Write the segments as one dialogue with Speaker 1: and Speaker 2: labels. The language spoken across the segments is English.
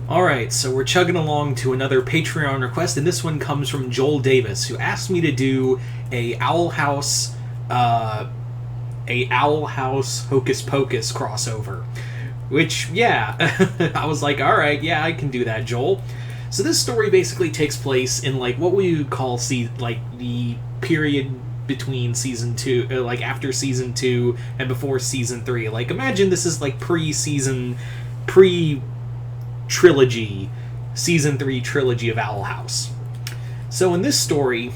Speaker 1: Alright, so we're chugging along to another Patreon request, and this one comes from Joel Davis, who asked me to do a Owl House, Hocus Pocus crossover. Which, yeah, I was like, alright, yeah, I can do that, Joel. So this story basically takes place in, like, what we would call, the period between season 2, after season 2 and before season 3. Like, imagine this is, like, trilogy, season 3 trilogy of Owl House. So in this story,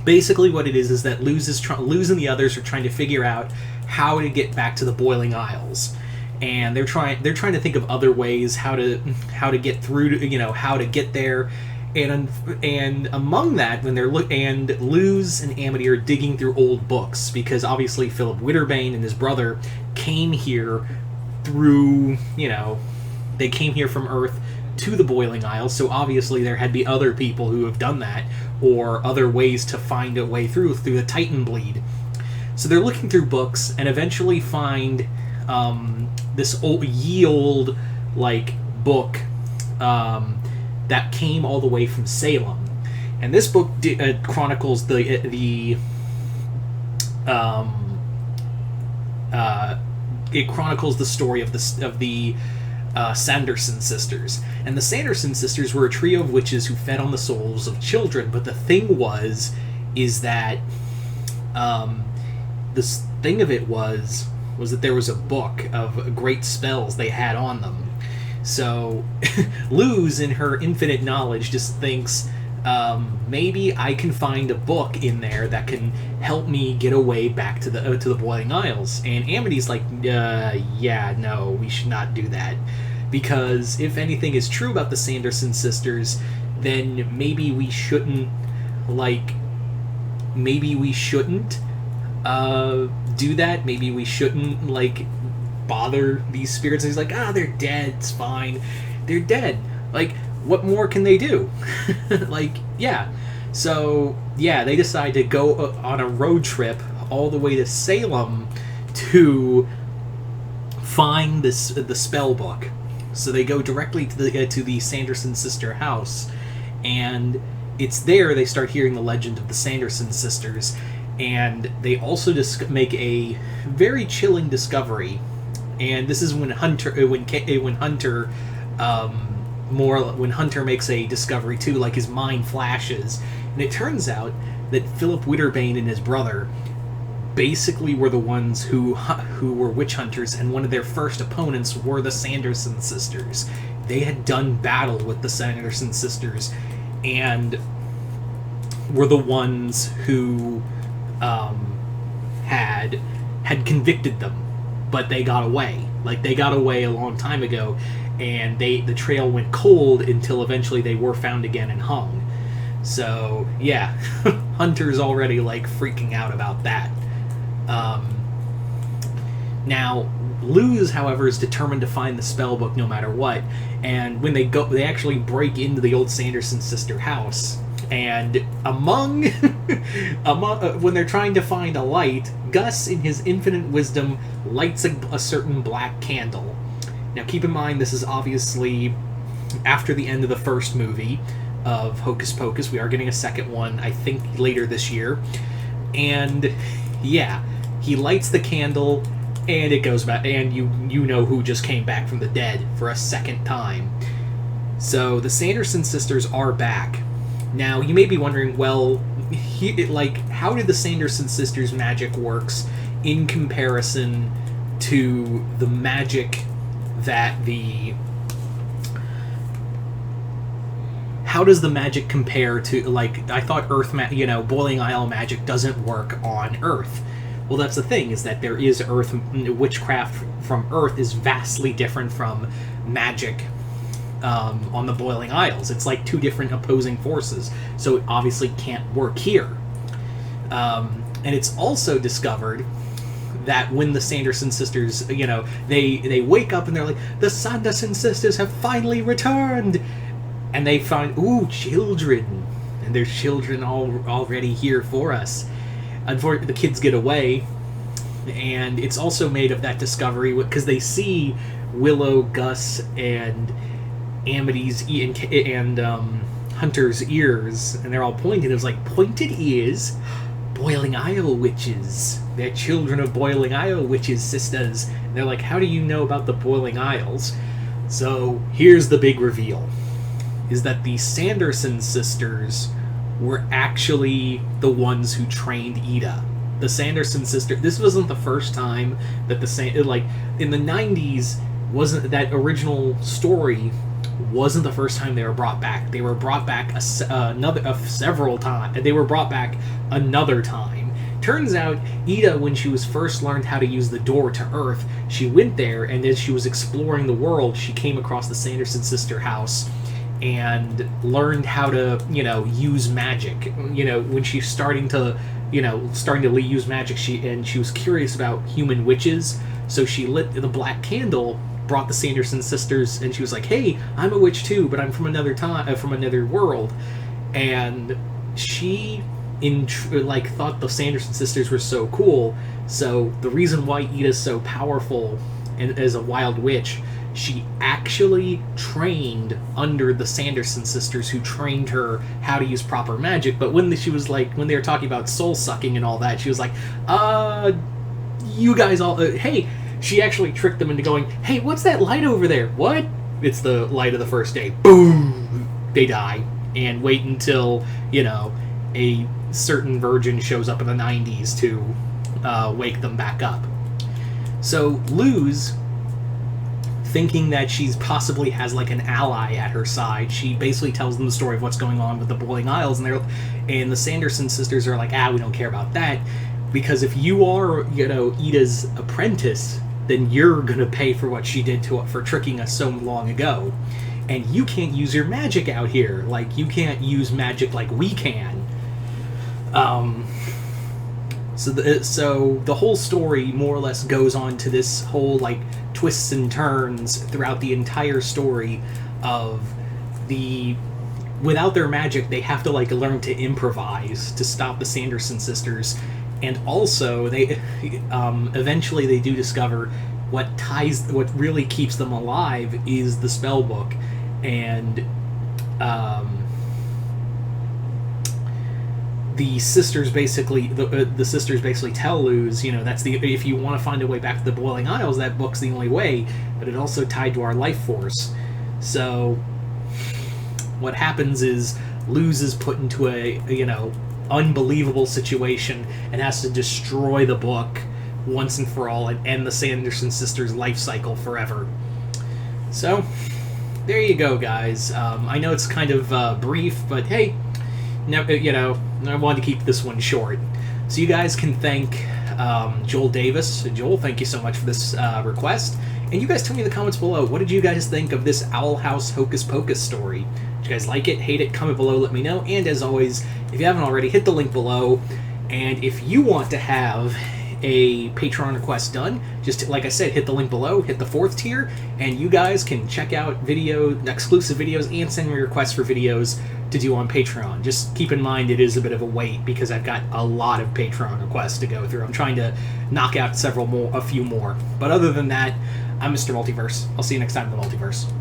Speaker 1: basically what it is that Luz and the others are trying to figure out how to get back to the Boiling Isles, and they're trying to think of other ways how to get through to, how to get there. And among that, when Luz and Amity are digging through old books, because obviously Philip Witterbane and his brother came here through, they came here from Earth to the Boiling Isles, so obviously there had to be other people who have done that, or other ways to find a way through the Titan Bleed. So they're looking through books and eventually find this old book that came all the way from Salem, and this book chronicles it chronicles the story of the Sanderson Sisters. And the Sanderson Sisters were a trio of witches who fed on the souls of children, but the thing is that this thing of it was that there was a book of great spells they had on them. So Luz, in her infinite knowledge, just thinks, maybe I can find a book in there that can help me get away back to the Boiling Isles. And Amity's like, yeah, no, we should not do that, because if anything is true about the Sanderson Sisters, then maybe we shouldn't do that. Maybe we shouldn't bother these spirits. And he's like, they're dead, it's fine, they're dead. What more can they do? Yeah. So, yeah, they decide to go on a road trip all the way to Salem to find the spell book. So they go directly to the Sanderson sister house, and it's there they start hearing the legend of the Sanderson Sisters, and they also make a very chilling discovery. And this is when Hunter makes a discovery too, his mind flashes, and it turns out that Philip Witterbane and his brother basically were the ones who were witch hunters, and one of their first opponents were the Sanderson Sisters. They had done battle with the Sanderson Sisters, and were the ones who had convicted them, but they got away. They got away a long time ago, and the trail went cold until eventually they were found again and hung. So, yeah, Hunter's already, freaking out about that. Now, Luz, however, is determined to find the spell book no matter what, and when they actually break into the old Sanderson sister house, and when they're trying to find a light, Gus, in his infinite wisdom, lights a certain black candle. Now, keep in mind, this is obviously after the end of the first movie of Hocus Pocus. We are getting a second one, I think, later this year. And, yeah, he lights the candle, and it goes back, and you know who just came back from the dead for a second time. So, the Sanderson Sisters are back. Now, you may be wondering, well, how did the Sanderson Sisters' magic works in comparison to the magic that how does the magic compare to, I thought Boiling Isle magic doesn't work on Earth. Well, that's the thing, is that there is Earth, witchcraft from Earth is vastly different from magic on the Boiling Isles. It's two different opposing forces, so it obviously can't work here. And it's also discovered that when the Sanderson Sisters, they wake up and they're like, the Sanderson Sisters have finally returned! And they find, children! And there's children already here for us. Unfortunately, the kids get away, and it's also made of that discovery, because they see Willow, Gus, and Amity's and Hunter's ears, and they're all pointed. It was like, pointed ears, Boiling Isle witches. They're children of Boiling Isle witches, sisters. And they're like, how do you know about the Boiling Isles? So here's the big reveal, is that the Sanderson sisters were actually the ones who trained Ida. The Sanderson sisters, this wasn't the first time that in the 90s, wasn't that original story wasn't the first time they were brought back. They were brought back several times. They were brought back another time. Turns out, Ida, when she was first learned how to use the door to Earth, she went there, and as she was exploring the world, she came across the Sanderson sister house and learned how to, use magic. When she's starting to use magic, she was curious about human witches, so she lit the black candle, brought the Sanderson sisters, and she was like, hey, I'm a witch too, but I'm from another time, from another world. And she thought the Sanderson sisters were so cool. So the reason why Ida's so powerful and as a wild witch, she actually trained under the Sanderson sisters, who trained her how to use proper magic. But when they were talking about soul sucking and all that, she was like, you guys all, hey. She actually tricked them into going, hey, what's that light over there? What? It's the light of the first day. Boom! They die. And wait until, a certain virgin shows up in the 90s to wake them back up. So Luz, thinking that she's possibly has like an ally at her side, she basically tells them the story of what's going on with the Boiling Isles, and the Sanderson sisters are like, we don't care about that, because if you are, Ida's apprentice, then you're gonna pay for what she did for tricking us so long ago, and you can't use your magic out here. Like, you can't use magic like we can. So the whole story more or less goes on to this whole twists and turns throughout the entire story of without their magic, they have to learn to improvise to stop the Sanderson sisters. And also, they eventually they do discover what really keeps them alive is the spell book, and the sisters basically tell Luz, that's if you want to find a way back to the Boiling Isles, that book's the only way, but it also tied to our life force. So what happens is Luz is put into a unbelievable situation and has to destroy the book once and for all and end the Sanderson sisters' life cycle forever. So there you go, guys. I know it's kind of brief, but hey, I wanted to keep this one short. So you guys can thank Joel Davis. Joel, thank you so much for this request. And you guys tell me in the comments below, what did you guys think of this Owl House Hocus Pocus story? Did you guys like it, hate it? Comment below, let me know. And as always, if you haven't already, hit the link below. And if you want to have a Patreon request done, just like I said, hit the link below, hit the 4th tier, and you guys can check out exclusive videos and send me requests for videos to do on Patreon. Just keep in mind it is a bit of a wait because I've got a lot of Patreon requests to go through. I'm trying to knock out a few more. But other than that, I'm Mr. Multiverse. I'll see you next time in the Multiverse.